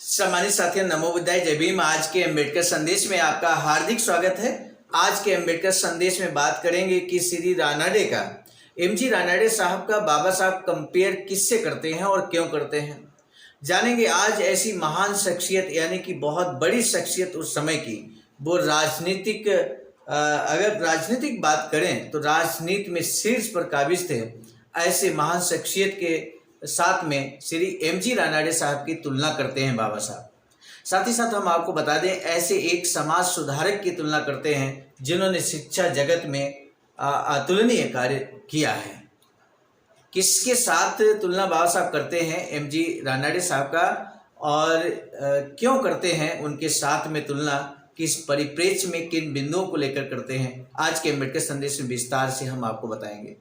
सम्मानित साथियों, नमो बुद्धाय, जय भीम। आज के अम्बेडकर संदेश में आपका हार्दिक स्वागत है। आज के अम्बेडकर संदेश में बात करेंगे कि श्री रानाडे का, एमजी रानाडे साहब का बाबा साहब कंपेयर किससे करते हैं और क्यों करते हैं। जानेंगे आज ऐसी महान शख्सियत, यानी कि बहुत बड़ी शख्सियत उस समय की, वो राजनीतिक अगर राजनीतिक बात करें तो राजनीति में शीर्ष पर काबिज थे। ऐसे महान शख्सियत के साथ में श्री एमजी रानाडे साहब की तुलना करते हैं बाबा साहब। साथ ही साथ हम आपको बता दें, ऐसे एक समाज सुधारक की तुलना करते हैं जिन्होंने शिक्षा जगत में अतुलनीय कार्य किया है। किसके साथ तुलना बाबा साहब करते हैं एमजी रानाडे साहब का, और क्यों करते हैं उनके साथ में तुलना, किस परिप्रेक्ष्य में, किन बिंदुओं को लेकर करते हैं, आज के अम्बेडकर संदेश में विस्तार से हम आपको बताएंगे।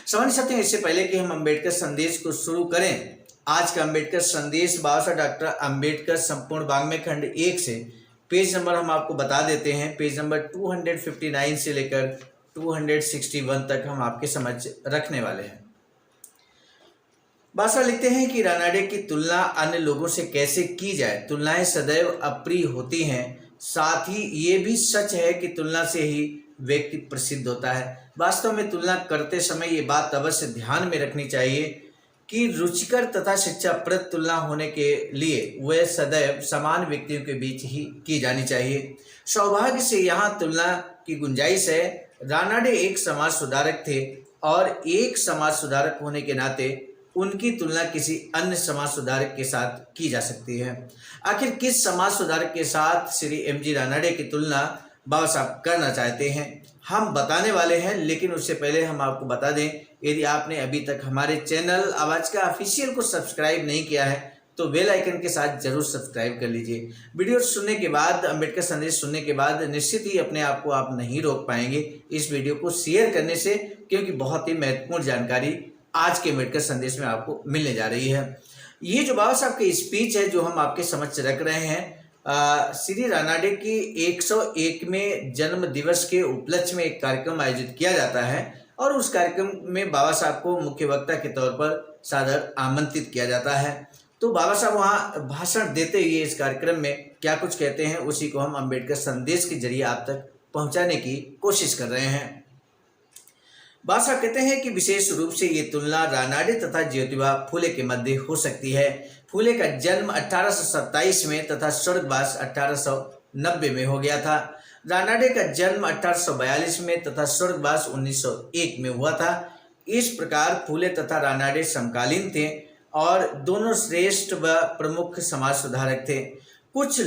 समझ सकते हैं। इससे पहले कि हम अम्बेडकर संदेश को शुरू करें, आज का अम्बेडकर संदेश बाबा साहब डॉक्टर अम्बेडकर संपूर्ण वाङ्मय खंड 1 से पेज नंबर हम आपको बता देते हैं। पेज नंबर 259 से लेकर 261 तक हम आपके समझ रखने वाले हैं। बाबा साहब लिखते हैं कि रानाडे की तुलना अन्य लोगों से कैसे की जाए। तुलनाएं सदैव अप्रिय होती हैं। साथ ही ये भी सच है कि तुलना से ही व्यक्ति प्रसिद्ध होता है। वास्तव में तुलना करते समय ये बात अवश्य ध्यान में रखनी चाहिए कि रुचिकर तथा शिक्षाप्रद तुलना होने के लिए वह सदैव समान व्यक्तियों के बीच ही की जानी चाहिए। सौभाग्य से यहाँ तुलना की गुंजाइश है। रानाडे एक समाज सुधारक थे और एक समाज सुधारक होने के नाते उनकी तुलना किसी अन्य समाज सुधारक के साथ की जा सकती है। आखिर किस समाज सुधारक के साथ श्री एमजी रानाडे की तुलना बाबा साहब करना चाहते हैं, हम बताने वाले हैं। लेकिन उससे पहले हम आपको बता दें, यदि आपने अभी तक हमारे चैनल आवाज का ऑफिशियल को सब्सक्राइब नहीं किया है तो बेल आइकन के साथ जरूर सब्सक्राइब कर लीजिए। वीडियो सुनने के बाद, अम्बेडकर संदेश सुनने के बाद निश्चित ही अपने आप को आप नहीं रोक पाएंगे इस वीडियो को शेयर करने से, क्योंकि बहुत ही महत्वपूर्ण जानकारी आज के अम्बेडकर संदेश में आपको मिलने जा रही है। ये जो बाबा साहब की स्पीच है जो हम आपके समक्ष रख रहे हैं, श्री रानाडे की 101वें जन्म दिवस के उपलक्ष्य में एक कार्यक्रम आयोजित किया जाता है और उस कार्यक्रम में बाबा साहब को मुख्य वक्ता के तौर पर सादर आमंत्रित किया जाता है। तो बाबा साहब वहाँ भाषण देते हुए इस कार्यक्रम में क्या कुछ कहते हैं, उसी को हम अम्बेडकर संदेश के जरिए आप तक पहुँचाने की कोशिश कर रहे हैं। बाबा साहब कहते हैं कि विशेष रूप से ये तुलना रानाडे तथा ज्योतिबा फूले के मध्य हो सकती है। फूले का जन्म 1827 में तथा स्वर्गवास 1890 में हो गया था। रानाडे का जन्म 1842 में तथा स्वर्गवास 1901 में हुआ था। इस प्रकार फूले तथा रानाडे समकालीन थे और दोनों श्रेष्ठ व प्रमुख समाज सुधारक थे। कुछ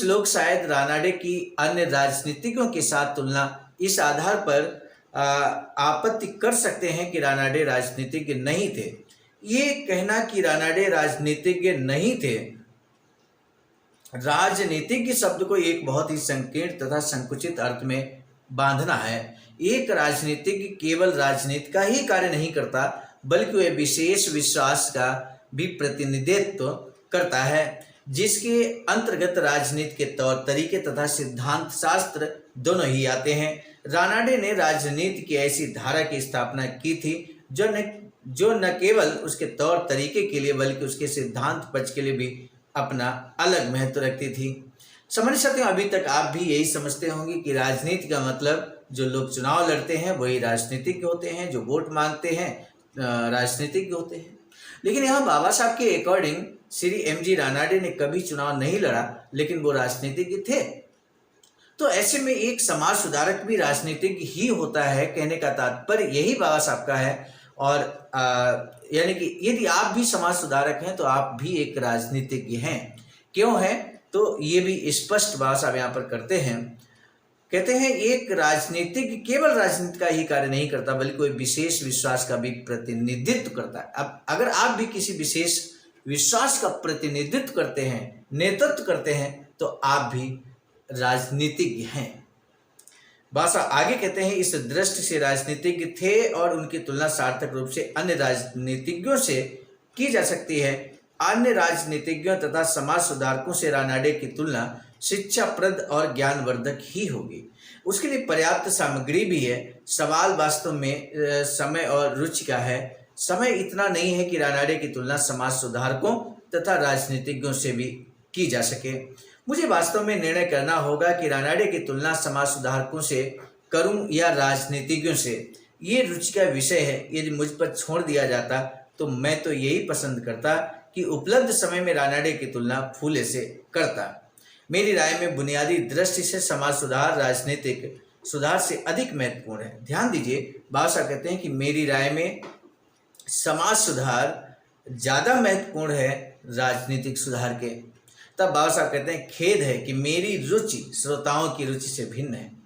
लोग शायद रानाडे की अन्य राजनीतिज्ञों के साथ तुलना इस आधार पर आपत्ति कर सकते हैं कि रानाडे राजनीतिज्ञ नहीं थे। ये कहना कि रानाडे राजनीतिज्ञ नहीं थे, राजनीतिज्ञ शब्द को एक बहुत ही संकीर्ण तथा संकुचित अर्थ में बांधना है। एक राजनीतिज्ञ केवल राजनीति का ही कार्य नहीं करता, बल्कि वह विशेष विश्वास का भी प्रतिनिधित्व करता है, जिसके अंतर्गत राजनीति के तौर तरीके तथा सिद्धांत शास्त्र दोनों ही आते हैं। रानाडे ने राजनीति की ऐसी धारा की स्थापना की थी जो न केवल उसके तौर तरीके के लिए बल्कि उसके सिद्धांत पक्ष के लिए भी अपना अलग महत्व रखती थी। समझ सकते हैं, अभी तक आप भी यही समझते होंगे कि राजनीति का मतलब जो लोग चुनाव लड़ते हैं वही राजनीतिज्ञ होते हैं, जो वोट मांगते हैं राजनीतिज्ञ होते हैं। लेकिन यहाँ बाबा साहब के अकॉर्डिंग श्री एमजी रानाडे ने कभी चुनाव नहीं लड़ा, लेकिन वो राजनीतिज्ञ थे। तो ऐसे में एक समाज सुधारक भी राजनीतिज्ञ ही होता है, कहने का तात्पर्य यही बाबा साहब का है। और यानी कि यदि आप भी समाज सुधारक हैं तो आप भी एक राजनीतिज्ञ हैं। क्यों है, तो ये भी स्पष्ट बाबा साहब यहाँ पर करते हैं। कहते हैं एक राजनीतिज्ञ केवल राजनीति का ही कार्य नहीं करता, बल्कि कोई विशेष विश्वास का भी प्रतिनिधित्व करता है। अब अगर आप भी किसी विशेष विश्वास का प्रतिनिधित्व करते हैं, नेतृत्व करते हैं, तो आप भी राजनीतिज्ञ हैं। बासा आगे कहते हैं इस दृष्टि से राजनीतिज्ञ थे और उनकी तुलना सार्थक रूप से अन्य राजनीतिज्ञों से की जा सकती है। अन्य राजनीतिज्ञों तथा समाज सुधारकों से रानाडे की तुलना शिक्षाप्रद और ज्ञानवर्धक ही होगी। उसके लिए पर्याप्त सामग्री भी है। सवाल वास्तव में समय और रुचि का है। समय इतना नहीं है कि रानाडे की तुलना समाज सुधारकों तथा राजनीतिज्ञों से भी की जा सके। मुझे वास्तव में निर्णय करना होगा कि रानाडे की तुलना समाज सुधारकों से करूं या राजनीतिज्ञों से। ये रुचि का विषय है। यदि मुझ पर छोड़ दिया जाता तो मैं तो यही पसंद करता कि उपलब्ध समय में रानाडे की तुलना फूले से करता। मेरी राय में बुनियादी दृष्टि से समाज सुधार राजनीतिक सुधार से अधिक महत्वपूर्ण है। ध्यान दीजिए, बाबा साहब कहते हैं कि मेरी राय में समाज सुधार ज़्यादा महत्वपूर्ण है राजनीतिक सुधार के। तब बाबा साहब कहते हैं, खेद है कि मेरी रुचि श्रोताओं की रुचि से भिन्न है।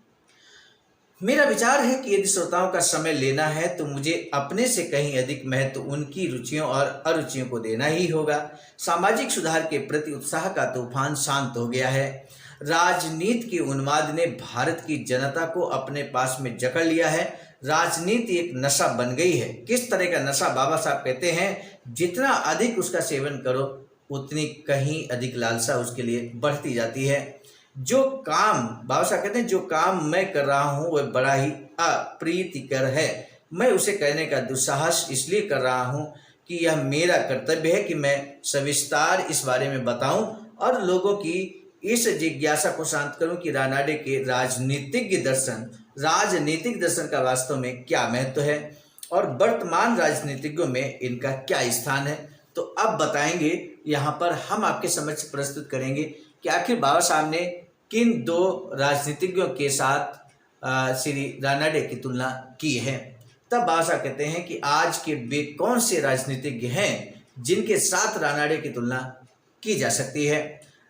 मेरा विचार है कि यदि श्रोताओं का समय लेना है तो मुझे अपने से कहीं अधिक महत्व उनकी रुचियों और अरुचियों को देना ही होगा। सामाजिक सुधार के प्रति उत्साह का तूफान शांत हो गया है। राजनीति के उन्माद ने भारत की जनता को अपने पास में जकड़ लिया है। राजनीति एक नशा बन गई है। किस तरह का नशा? बाबा साहब कहते हैं, जितना अधिक उसका सेवन करो उतनी कहीं अधिक लालसा उसके लिए बढ़ती जाती है। जो काम, बाबा साहब कहते हैं, जो काम मैं कर रहा हूँ वह बड़ा ही अप्रीतिकर है। मैं उसे करने का दुस्साहस इसलिए कर रहा हूँ कि यह मेरा कर्तव्य है कि मैं सविस्तार इस बारे में बताऊं और लोगों की इस जिज्ञासा को शांत करूं कि रानाडे के राजनीतिक दर्शन का वास्तव में क्या महत्व है और वर्तमान राजनीतिज्ञों में इनका क्या स्थान है। तो अब बताएंगे, यहाँ पर हम आपके समक्ष प्रस्तुत करेंगे कि आखिर बाबा साहब ने किन दो राजनीतिज्ञों के साथ श्री रानाडे की तुलना की है। तब बाबा साहब कहते हैं कि आज के वे कौन से राजनीतिज्ञ हैं जिनके साथ रानाडे की तुलना की जा सकती है।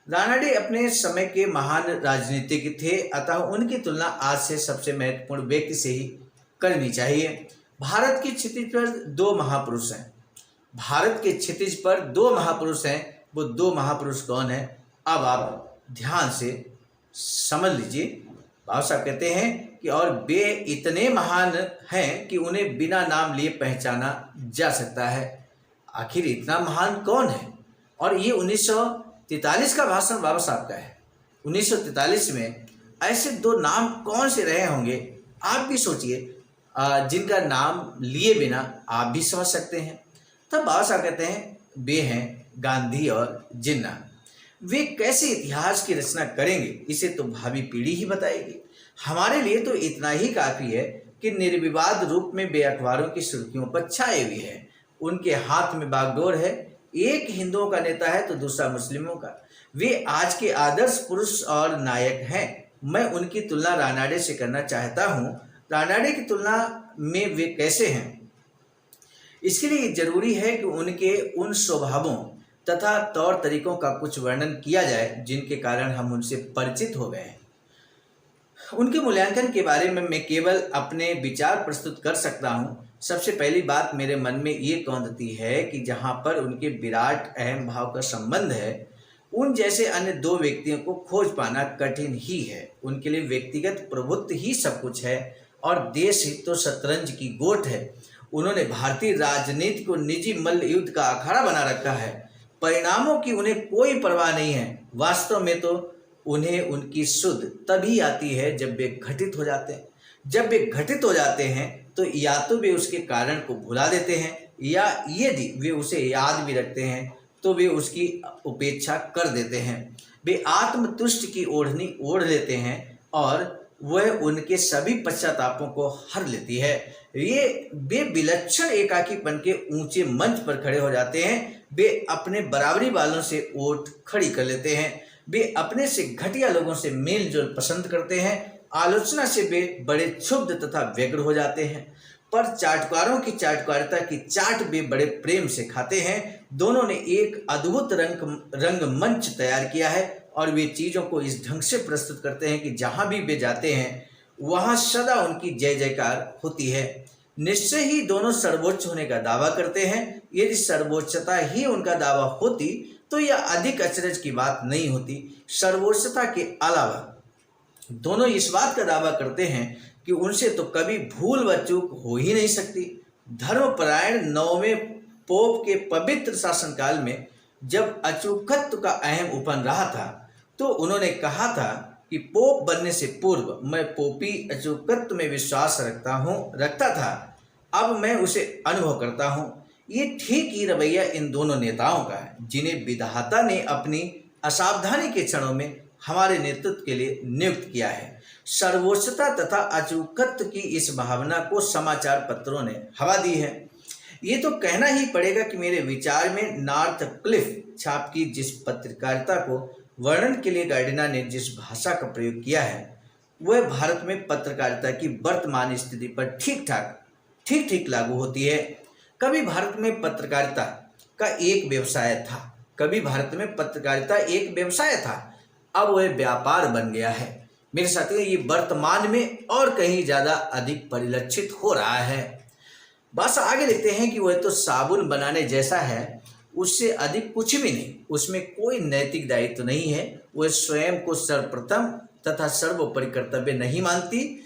रानाडे अपने समय के महान राजनीतिज्ञ थे, अतः उनकी तुलना आज से सबसे महत्वपूर्ण व्यक्ति से ही करनी चाहिए। भारत की क्षितिज पर दो महापुरुष हैं। भारत के क्षितिज पर दो महापुरुष हैं। वो दो महापुरुष कौन है? अब आप ध्यान से समझ लीजिए। बाबा साहब कहते हैं कि और वे इतने महान हैं कि उन्हें बिना नाम लिए पहचाना जा सकता है। आखिर इतना महान कौन है? और ये 1943 का भाषण बाबा साहब का है। 1943 में ऐसे दो नाम कौन से रहे होंगे, आप भी सोचिए, जिनका नाम लिए बिना आप भी समझ सकते हैं। तब बाबा साहब कहते हैं, वे हैं गांधी और जिन्ना। वे कैसे इतिहास की रचना करेंगे इसे तो भावी पीढ़ी ही बताएगी। हमारे लिए तो इतना ही काफ़ी है कि निर्विवाद रूप में वे अखबारों की सुर्खियों पर छाए हुए हैं। उनके हाथ में बागडोर है। एक हिंदुओं का नेता है तो दूसरा मुस्लिमों का। वे आज के आदर्श पुरुष और नायक हैं। मैं उनकी तुलना रानाडे से करना चाहता हूँ। रानाडे की तुलना में वे कैसे हैं, इसके लिए जरूरी है कि उनके उन स्वभावों तथा तौर तरीकों का कुछ वर्णन किया जाए जिनके कारण हम उनसे परिचित हो गए हैं। उनके मूल्यांकन के बारे में मैं केवल अपने विचार प्रस्तुत कर सकता हूँ। सबसे पहली बात मेरे मन में ये कौंधती है कि जहाँ पर उनके विराट अहम भाव का संबंध है, उन जैसे अन्य दो व्यक्तियों को खोज पाना कठिन ही है। उनके लिए व्यक्तिगत प्रभुत्व ही सब कुछ है और देश हित तो शतरंज की गोट है। उन्होंने भारतीय राजनीति को निजी मल्ल युद्ध का अखाड़ा बना रखा है। परिणामों की उन्हें कोई परवाह नहीं है। वास्तव में तो उन्हें उनकी सुध तभी आती है जब वे घटित हो जाते हैं। जब वे घटित हो जाते हैं तो या तो वे उसके कारण को भुला देते हैं या यदि वे उसे याद भी रखते हैं तो वे उसकी उपेक्षा कर देते हैं। वे आत्मतुष्ट की ओढ़नी ओढ़ लेते हैं और वह उनके सभी पश्चातापों को हर लेती है। वे विलक्षण एकाकीपन के ऊंचे मंच पर खड़े हो जाते हैं। वे अपने बराबरी वालों से ओट खड़ी कर लेते हैं। वे अपने से घटिया लोगों से मेल जोल पसंद करते हैं। आलोचना से वे बड़े क्षुब्ध तथा व्यग्र हो जाते हैं। पर चाटुकारों की चाटुकारिता की चाट वे बड़े प्रेम से खाते हैं। दोनों ने एक अद्भुत रंगमंच तैयार किया है और वे चीज़ों को इस ढंग से प्रस्तुत करते हैं कि जहाँ भी वे जाते हैं वहाँ सदा उनकी जय जयकार होती है। निश्चय ही दोनों सर्वोच्च होने का दावा करते हैं। यदि सर्वोच्चता ही उनका दावा होती तो यह अधिक अचरज की बात नहीं होती। सर्वोच्चता के अलावा दोनों इस बात का दावा करते हैं कि उनसे तो कभी भूल व चूक हो ही नहीं सकती। धर्मपरायण 9वें पोप के पवित्र शासनकाल में जब अचूकत्व का अहम उपन रहा था तो उन्होंने कहा था कि पोप बनने से पूर्व मैं पोपी अचूकत्व में विश्वास रखता था। अब मैं उसे अनुभव करता हूँ। ये ठीक ही रवैया इन दोनों नेताओं का है जिन्हें विधाता ने अपनी असावधानी के क्षणों में हमारे नेतृत्व के लिए नियुक्त किया है। सर्वोच्चता तथा अचूकत्व की इस भावना को समाचार पत्रों ने हवा दी है। ये तो कहना ही पड़ेगा कि मेरे विचार में नॉर्थ क्लिफ छाप की जिस पत्रकारिता को वर्णन के लिए गार्डिना ने जिस भाषा का प्रयोग किया है वह भारत में पत्रकारिता की वर्तमान स्थिति पर ठीक ठीक लागू होती है। कभी भारत में पत्रकारिता का एक व्यवसाय था, कभी भारत में पत्रकारिता एक व्यवसाय था, अब वह व्यापार बन गया है। मेरे साथियों, ये वर्तमान में और कहीं ज़्यादा अधिक परिलक्षित हो रहा है। बस आगे लिखते हैं कि वह तो साबुन बनाने जैसा है, उससे अधिक कुछ भी नहीं। उसमें कोई नैतिक दायित्व तो नहीं है। वह स्वयं को सर्वप्रथम तथा सर्वोपरि कर्तव्य नहीं मानती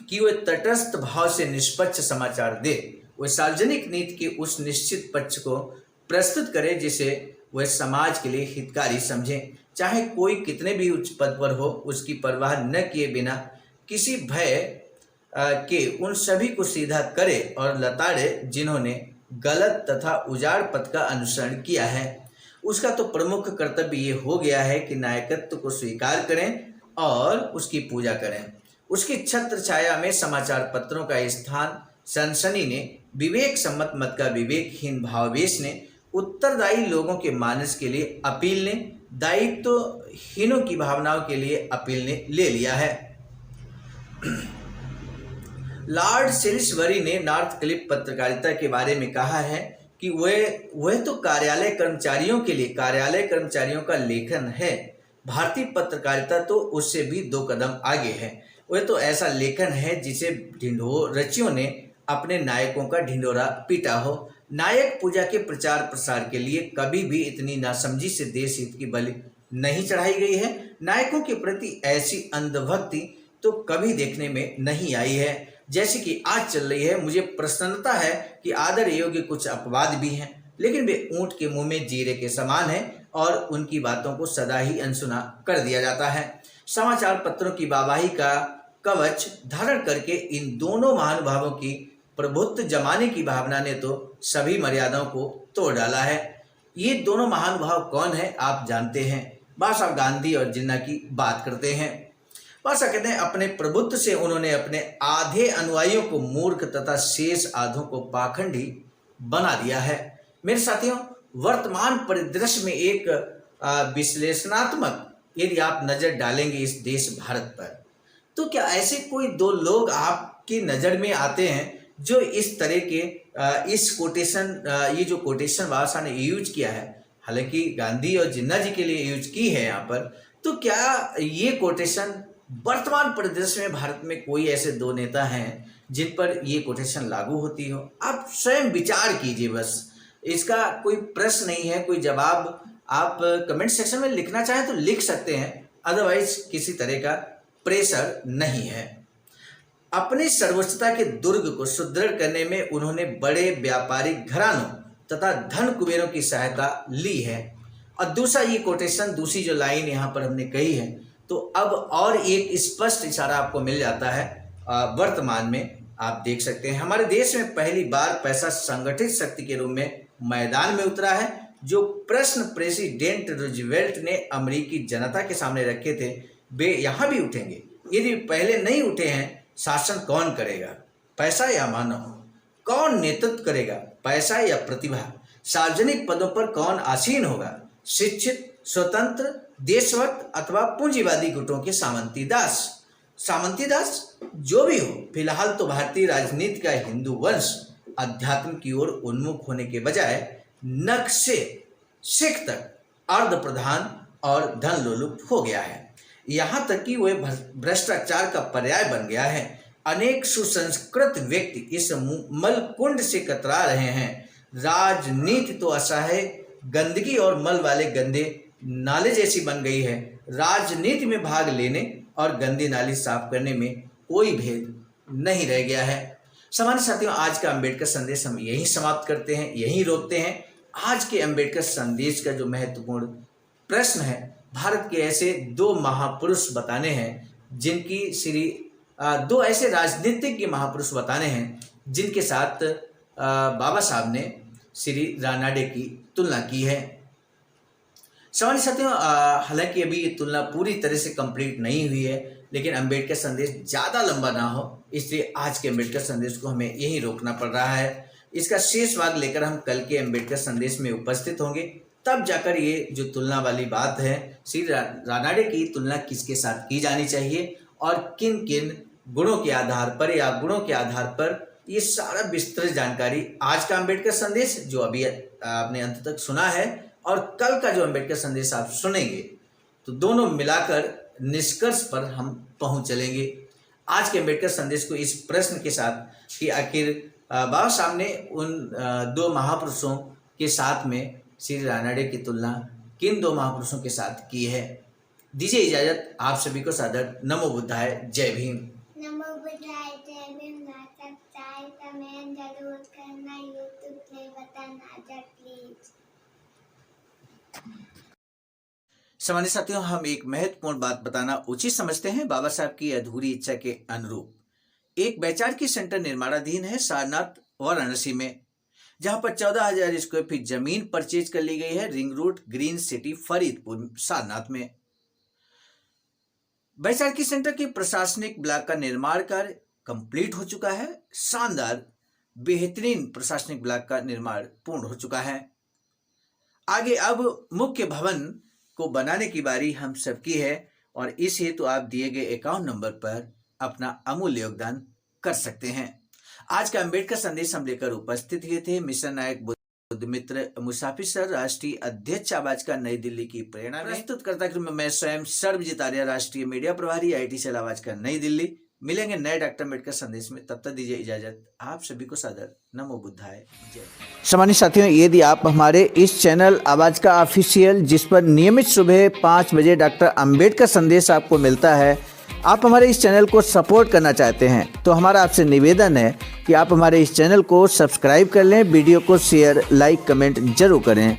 कि वह तटस्थ भाव से निष्पक्ष समाचार दे। वह सार्वजनिक नीति के उस निश्चित पक्ष को प्रस्तुत करे जिसे वह समाज के लिए हितकारी समझे, चाहे कोई कितने भी उच्च पद पर हो। उसकी परवाह न किए बिना किसी भय के उन सभी को सीधा करे और लताड़े जिन्होंने गलत तथा उजाड़ पथ का अनुसरण किया है। उसका तो प्रमुख कर्तव्य ये हो गया है कि नायकत्व को स्वीकार करें और उसकी पूजा करें। उसकी छत्र छाया में समाचार पत्रों का स्थान सनसनी ने, विवेक सम्मत मत का विवेकहीन भावावेश ने, उत्तरदायी लोगों के मानस के लिए अपील ने, दायित्वहीनों की भावनाओं के लिए अपील ने ले लिया है। लॉर्ड सेलिसबरी ने नॉर्थ क्लिफ पत्रकारिता के बारे में कहा है कि वह तो कार्यालय कर्मचारियों का लेखन है। भारतीय पत्रकारिता तो उससे भी 2 कदम आगे है। वह तो ऐसा लेखन है जिसे ढिंढोरचियों ने अपने नायकों का ढिंढोरा पीटा हो। नायक पूजा के प्रचार प्रसार के लिए कभी भी इतनी नासमझी से देश हित की बलि नहीं चढ़ाई गई है। नायकों के प्रति ऐसी अंधभक्ति तो कभी देखने में नहीं आई है जैसी कि आज चल रही है। मुझे प्रसन्नता है कि आदर योग्य कुछ अपवाद भी हैं, लेकिन वे ऊंट के मुंह में जीरे के समान हैं और उनकी बातों को सदा ही अनसुना कर दिया जाता है। समाचार पत्रों की वाहवाही का कवच धारण करके इन दोनों महानुभावों की प्रभुत्व जमाने की भावना ने तो सभी मर्यादाओं को तोड़ डाला है। ये दोनों महानुभाव कौन है आप जानते हैं। बाबा साहब गांधी और जिन्ना की बात करते हैं। बादशाह कहते हैं अपने प्रभुत्व से उन्होंने अपने आधे अनुयायियों को मूर्ख तथा शेष आधों को पाखंडी बना दिया है। मेरे साथियों, वर्तमान परिदृश्य में एक विश्लेषणात्मक यदि आप नजर डालेंगे इस देश भारत पर, तो क्या ऐसे कोई 2 लोग आपकी नजर में आते हैं जो इस तरह के इस कोटेशन, ये जो कोटेशन बादशाह ने यूज किया है, हालांकि गांधी और जिन्ना जी के लिए यूज की है यहाँ पर, तो क्या ये कोटेशन वर्तमान परिदृश्य में भारत में कोई ऐसे 2 नेता हैं जिन पर ये कोटेशन लागू होती हो? आप स्वयं विचार कीजिए। बस इसका कोई प्रश्न नहीं है, कोई जवाब आप कमेंट सेक्शन में लिखना चाहें तो लिख सकते हैं, अदरवाइज किसी तरह का प्रेशर नहीं है। अपनी सर्वोच्चता के दुर्ग को सुदृढ़ करने में उन्होंने बड़े व्यापारिक घरानों तथा धन कुबेरों की सहायता ली है। और दूसरा ये कोटेशन, दूसरी जो लाइन यहाँ पर हमने कही है, तो अब और एक स्पष्ट इशारा आपको मिल जाता है। वर्तमान में आप देख सकते हैं हमारे देश में पहली बार पैसा संगठित शक्ति के रूप में मैदान में उतरा है। जो प्रश्न प्रेसिडेंट रूजवेल्ट ने अमेरिकी जनता के सामने रखे थे वे यहाँ भी उठेंगे। यदि पहले नहीं उठे हैं, शासन कौन करेगा, पैसा या मानव? कौन नेतृत्व करेगा, पैसा या प्रतिभा? सार्वजनिक पदों पर कौन आसीन होगा, शिक्षित, स्वतंत्र, देशभक्त अथवा पूंजीवादी गुटों के सामंती दास जो भी हो। फिलहाल तो भारतीय राजनीति का हिंदू वंश अध्यात्म की ओर उन्मुख होने के बजाय नख से सिख तक अर्ध प्रधान और धन लोलुप हो गया है। यहाँ तक कि वह भ्रष्टाचार का पर्याय बन गया है। अनेक सुसंस्कृत व्यक्ति इस मलकुंड से कतरा रहे हैं। राजनीति तो असहाय गंदगी और मल वाले गंदे नाले जैसी बन गई है। राजनीति में भाग लेने और गंदी नाली साफ करने में कोई भेद नहीं रह गया है। सामान्य साथियों, आज का अंबेडकर संदेश हम यहीं समाप्त करते हैं, यहीं रोकते हैं। आज के अंबेडकर संदेश का जो महत्वपूर्ण प्रश्न है, भारत के ऐसे 2 महापुरुष बताने हैं जिनकी 2 ऐसे राजनीतिज्ञ महापुरुष बताने हैं जिनके साथ बाबा साहब ने श्री रानाडे की तुलना की है। सामान्य साथियों, हालांकि अभी ये तुलना पूरी तरह से कंप्लीट नहीं हुई है, लेकिन अंबेडकर संदेश ज़्यादा लंबा ना हो इसलिए आज के अंबेडकर संदेश को हमें यहीं रोकना पड़ रहा है। इसका शेष भाग लेकर हम कल के अंबेडकर संदेश में उपस्थित होंगे, तब जाकर ये जो तुलना वाली बात है, श्री रानाडे की तुलना किसके साथ की जानी चाहिए और किन किन गुणों के आधार पर या गुणों के आधार पर, ये सारा विस्तृत जानकारी आज का अंबेडकर संदेश जो अभी आपने अंत तक सुना है और कल का जो अंबेडकर संदेश आप सुनेंगे, तो दोनों मिलाकर निष्कर्ष पर हम पहुंच चलेंगे। आज के अंबेडकर संदेश को इस प्रश्न के साथ कि आखिर बाबा साहब ने उन दो महापुरुषों के साथ में श्री रानाडे की तुलना किन दो महापुरुषों के साथ की है। दीजिए इजाजत, आप सभी को सादर नमो बुद्धाय, जय भीम। नमो बुद्धाय, जय भीम। सब्सक्राइब कमेंट जरूर करना, यूट्यूब पे बताना प्लीज। सामान्य साथियों, हम एक महत्वपूर्ण बात बताना उचित समझते हैं। बाबा साहब की अधूरी इच्छा के अनुरूप एक वैचारिक सेंटर निर्माणाधीन है सारनाथ वाराणसी में, जहां पर 14,000 स्क्वायर फीट जमीन परचेज कर ली गई है ring road green city Faridpur Sarnath में। वैचारिक सेंटर के प्रशासनिक ब्लॉक का निर्माण कार्य कंप्लीट हो चुका है। शानदार बेहतरीन प्रशासनिक ब्लॉक का निर्माण पूर्ण हो चुका है। आगे अब मुख्य भवन को बनाने की बारी हम सबकी है और इस हेतु आप दिए गए अकाउंट नंबर पर अपना अमूल्य योगदान कर सकते हैं। आज का अंबेडकर संदेश हम लेकर उपस्थित हुए थे मिशन नायक बुद्ध मित्र मुसाफिर सर, राष्ट्रीय अध्यक्ष आवाज का नई दिल्ली की प्रेरणा में। प्रस्तुत करता हूं मैं स्वयं सर्वजीत आर्य, राष्ट्रीय मीडिया प्रभारी, IT सेल आवाज का नई दिल्ली। मिलेंगे नए डॉक्टर अम्बेडकर संदेश में, तब तक दीजिए इजाजत। आप सभी को सादर नमो बुद्धाय, जय। सामान्य साथियों, यदि आप हमारे इस चैनल आवाज का ऑफिशियल, जिस पर नियमित सुबह 5 बजे डॉक्टर अम्बेडकर संदेश आपको मिलता है, आप हमारे इस चैनल को सपोर्ट करना चाहते हैं तो हमारा आपसे निवेदन है कि आप हमारे इस चैनल को सब्सक्राइब कर लें, वीडियो को शेयर, लाइक, कमेंट जरूर करें।